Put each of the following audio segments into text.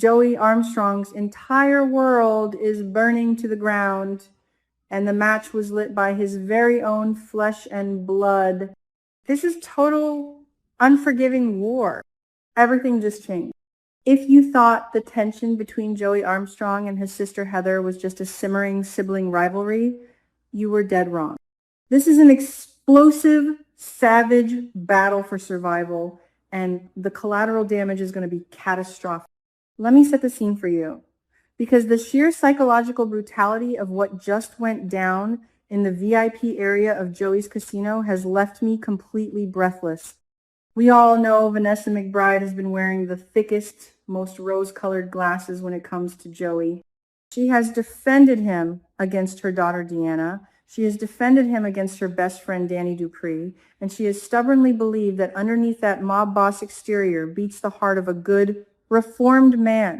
Joey Armstrong's entire world is burning to the ground, and the match was lit by his very own flesh and blood. This is total unforgiving war. Everything just changed. If you thought the tension between Joey Armstrong and his sister Heather was just a simmering sibling rivalry, you were dead wrong. This is an explosive, savage battle for survival, and the collateral damage is going to be catastrophic. Let me set the scene for you, because the sheer psychological brutality of what just went down in the VIP area of Joey's casino has left me completely breathless. We all know Vanessa McBride has been wearing the thickest, most rose-colored glasses when it comes to Joey. She has defended him against her daughter Deanna. She has defended him against her best friend Danny Dupree, and she has stubbornly believed that underneath that mob boss exterior beats the heart of a good, reformed man.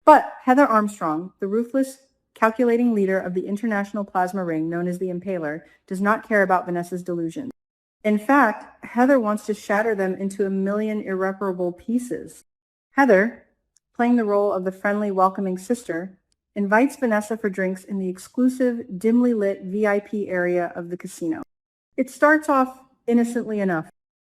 But Heather Armstrong, the ruthless, calculating leader of the international plasma ring known as the Impaler, does not care about Vanessa's delusions. In fact, Heather wants to shatter them into a million irreparable pieces. Heather, playing the role of the friendly, welcoming sister, invites Vanessa for drinks in the exclusive, dimly lit VIP area of the casino. It starts off innocently enough.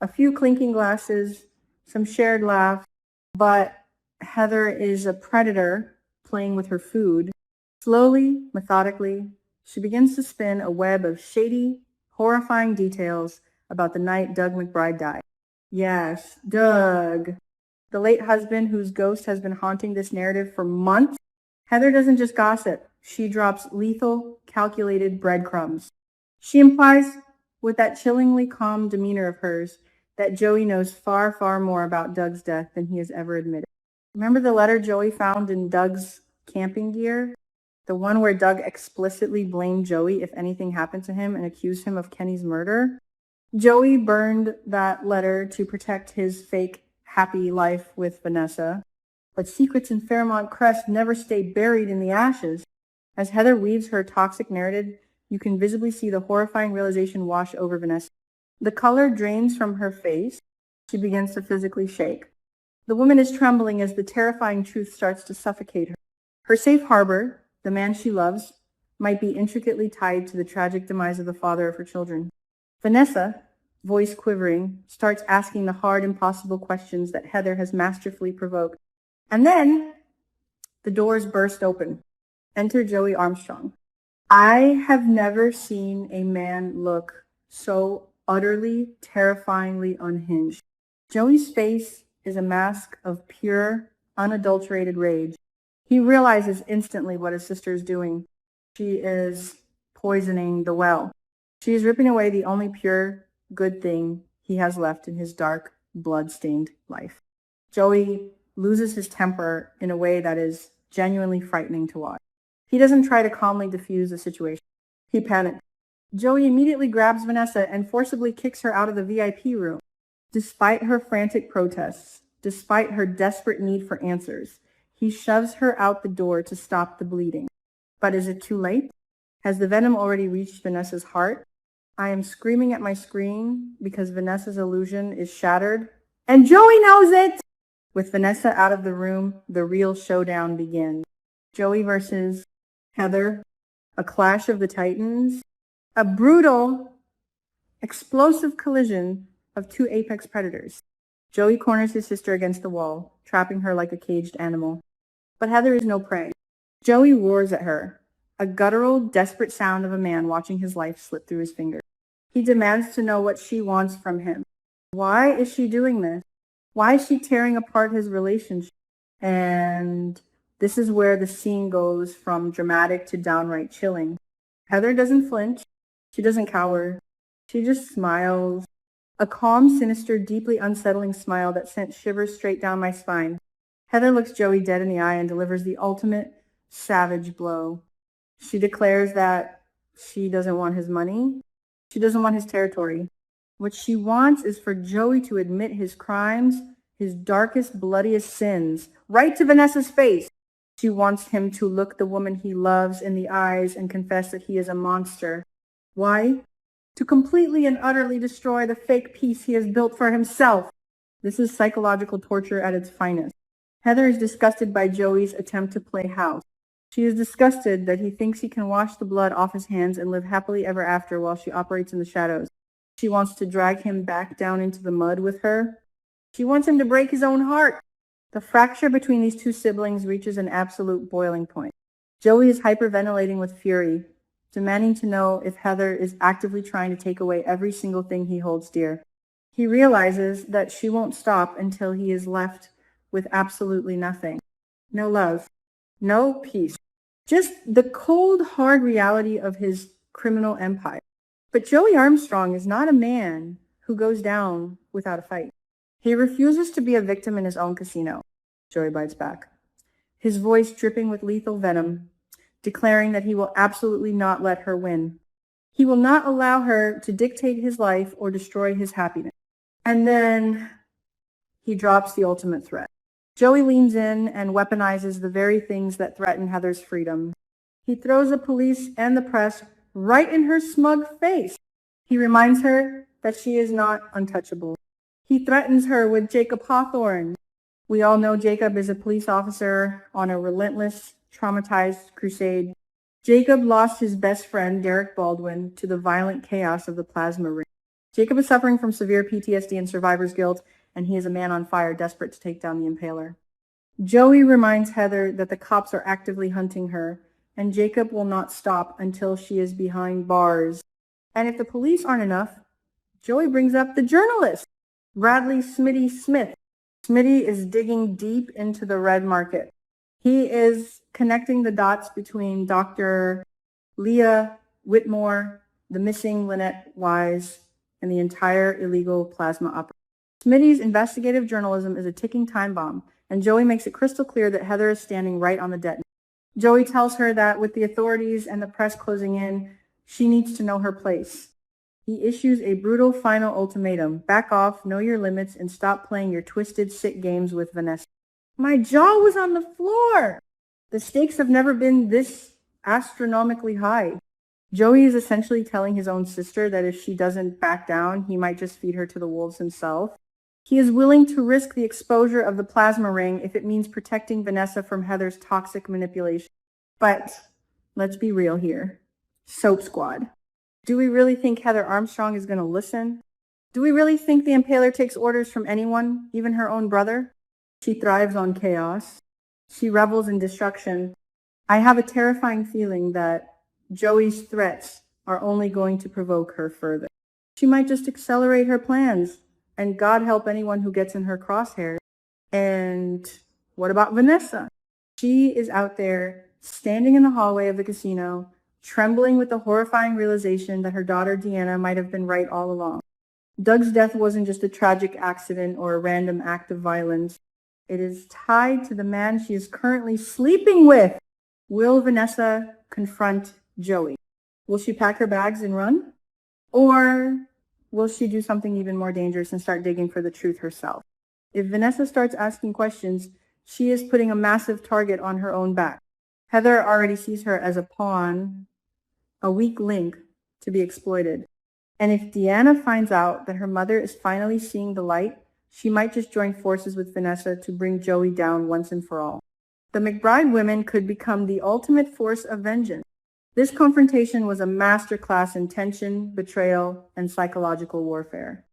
A few clinking glasses, some shared laughs, but Heather is a predator playing with her food. Slowly, methodically, she begins to spin a web of shady, horrifying details about the night Doug McBride died. Yes, Doug. The late husband whose ghost has been haunting this narrative for months. Heather doesn't just gossip. She drops lethal, calculated breadcrumbs. She implies, with that chillingly calm demeanor of hers, that Joey knows far, far more about Doug's death than he has ever admitted. Remember the letter Joey found in Doug's camping gear? The one where Doug explicitly blamed Joey if anything happened to him and accused him of Kenny's murder? Joey burned that letter to protect his fake happy life with Vanessa. But secrets in Fairmont Crest never stay buried in the ashes. As Heather weaves her toxic narrative, you can visibly see the horrifying realization wash over Vanessa. The color drains from her face. She begins to physically shake. The woman is trembling as the terrifying truth starts to suffocate her. Her safe harbor, the man she loves, might be intricately tied to the tragic demise of the father of her children. Vanessa, voice quivering, starts asking the hard, impossible questions that Heather has masterfully provoked. And then the doors burst open. Enter Joey Armstrong. I have never seen a man look so utterly, terrifyingly unhinged. Joey's face is a mask of pure, unadulterated rage. He realizes instantly what his sister is doing. She is poisoning the well. She is ripping away the only pure, good thing he has left in his dark, blood-stained life. Joey loses his temper in a way that is genuinely frightening to watch. He doesn't try to calmly diffuse the situation. He panics. Joey immediately grabs Vanessa and forcibly kicks her out of the VIP room. Despite her frantic protests, despite her desperate need for answers, he shoves her out the door to stop the bleeding. But is it too late? Has the venom already reached Vanessa's heart? I am screaming at my screen because Vanessa's illusion is shattered, and Joey knows it! With Vanessa out of the room, the real showdown begins. Joey versus Heather, a clash of the titans, a brutal, explosive collision of two apex predators. Joey corners his sister against the wall, trapping her like a caged animal. But Heather is no prey. Joey roars at her, a guttural, desperate sound of a man watching his life slip through his fingers. He demands to know what she wants from him. Why is she doing this? Why is she tearing apart his relationship? And this is where the scene goes from dramatic to downright chilling. Heather doesn't flinch. She doesn't cower. She just smiles. A calm, sinister, deeply unsettling smile that sent shivers straight down my spine. Heather looks Joey dead in the eye and delivers the ultimate savage blow. She declares that she doesn't want his money. She doesn't want his territory. What she wants is for Joey to admit his crimes, his darkest, bloodiest sins, right to Vanessa's face. She wants him to look the woman he loves in the eyes and confess that he is a monster. Why? To completely and utterly destroy the fake peace he has built for himself. This is psychological torture at its finest. Heather is disgusted by Joey's attempt to play house. She is disgusted that he thinks he can wash the blood off his hands and live happily ever after while she operates in the shadows. She wants to drag him back down into the mud with her. She wants him to break his own heart. The fracture between these two siblings reaches an absolute boiling point. Joey is hyperventilating with fury, demanding to know if Heather is actively trying to take away every single thing he holds dear. He realizes that she won't stop until he is left with absolutely nothing. No love, no peace, just the cold, hard reality of his criminal empire. But Joey Armstrong is not a man who goes down without a fight. He refuses to be a victim in his own casino. Joey bites back, his voice dripping with lethal venom, declaring that he will absolutely not let her win. He will not allow her to dictate his life or destroy his happiness. And then he drops the ultimate threat. Joey leans in and weaponizes the very things that threaten Heather's freedom. He throws the police and the press right in her smug face. He reminds her that she is not untouchable. He threatens her with Jacob Hawthorne. We all know Jacob is a police officer on a relentless, traumatized crusade. Jacob lost his best friend, Derek Baldwin, to the violent chaos of the plasma ring. Jacob is suffering from severe PTSD and survivor's guilt, and he is a man on fire, desperate to take down the impaler. Joey reminds Heather that the cops are actively hunting her, and Jacob will not stop until she is behind bars. And if the police aren't enough, Joey brings up the journalist, Bradley Smitty Smith. Smitty is digging deep into the red market. He is connecting the dots between Dr. Leah Whitmore, the missing Lynette Wise, and the entire illegal plasma operation. Smitty's investigative journalism is a ticking time bomb, and Joey makes it crystal clear that Heather is standing right on the detonator. Joey tells her that with the authorities and the press closing in, she needs to know her place. He issues a brutal final ultimatum: back off, know your limits, and stop playing your twisted, sick games with Vanessa. My jaw was on the floor. The stakes have never been this astronomically high. Joey is essentially telling his own sister that if she doesn't back down, he might just feed her to the wolves himself. He is willing to risk the exposure of the plasma ring if it means protecting Vanessa from Heather's toxic manipulation. But let's be real here. Soap Squad. Do we really think Heather Armstrong is going to listen? Do we really think the impaler takes orders from anyone, even her own brother? She thrives on chaos. She revels in destruction. I have a terrifying feeling that Joey's threats are only going to provoke her further. She might just accelerate her plans, and God help anyone who gets in her crosshairs. And what about Vanessa? She is out there standing in the hallway of the casino, trembling with the horrifying realization that her daughter Deanna might have been right all along. Doug's death wasn't just a tragic accident or a random act of violence. It is tied to the man she is currently sleeping with. Will Vanessa confront Joey? Will she pack her bags and run? Or will she do something even more dangerous and start digging for the truth herself? If Vanessa starts asking questions, she is putting a massive target on her own back. Heather already sees her as a pawn, a weak link to be exploited. And if Deanna finds out that her mother is finally seeing the light, she might just join forces with Vanessa to bring Joey down once and for all. The McBride women could become the ultimate force of vengeance. This confrontation was a masterclass in tension, betrayal, and psychological warfare.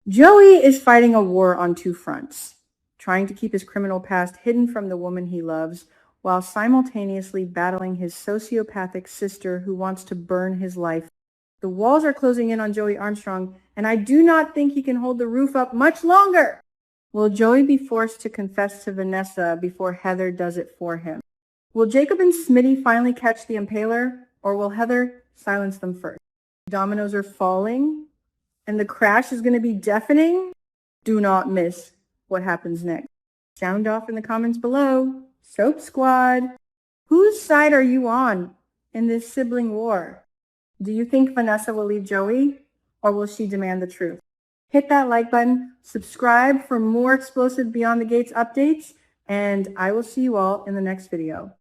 Joey is fighting a war on two fronts, trying to keep his criminal past hidden from the woman he loves, while simultaneously battling his sociopathic sister who wants to burn his life. The walls are closing in on Joey Armstrong, and I do not think he can hold the roof up much longer. Will Joey be forced to confess to Vanessa before Heather does it for him? Will Jacob and Smitty finally catch the impaler, or will Heather silence them first? Dominoes are falling, and the crash is going to be deafening. Do not miss what happens next. Sound off in the comments below. Soap Squad, whose side are you on in this sibling war? Do you think Vanessa will leave Joey, or will she demand the truth? Hit that like button, subscribe for more explosive Beyond the Gates updates, and I will see you all in the next video.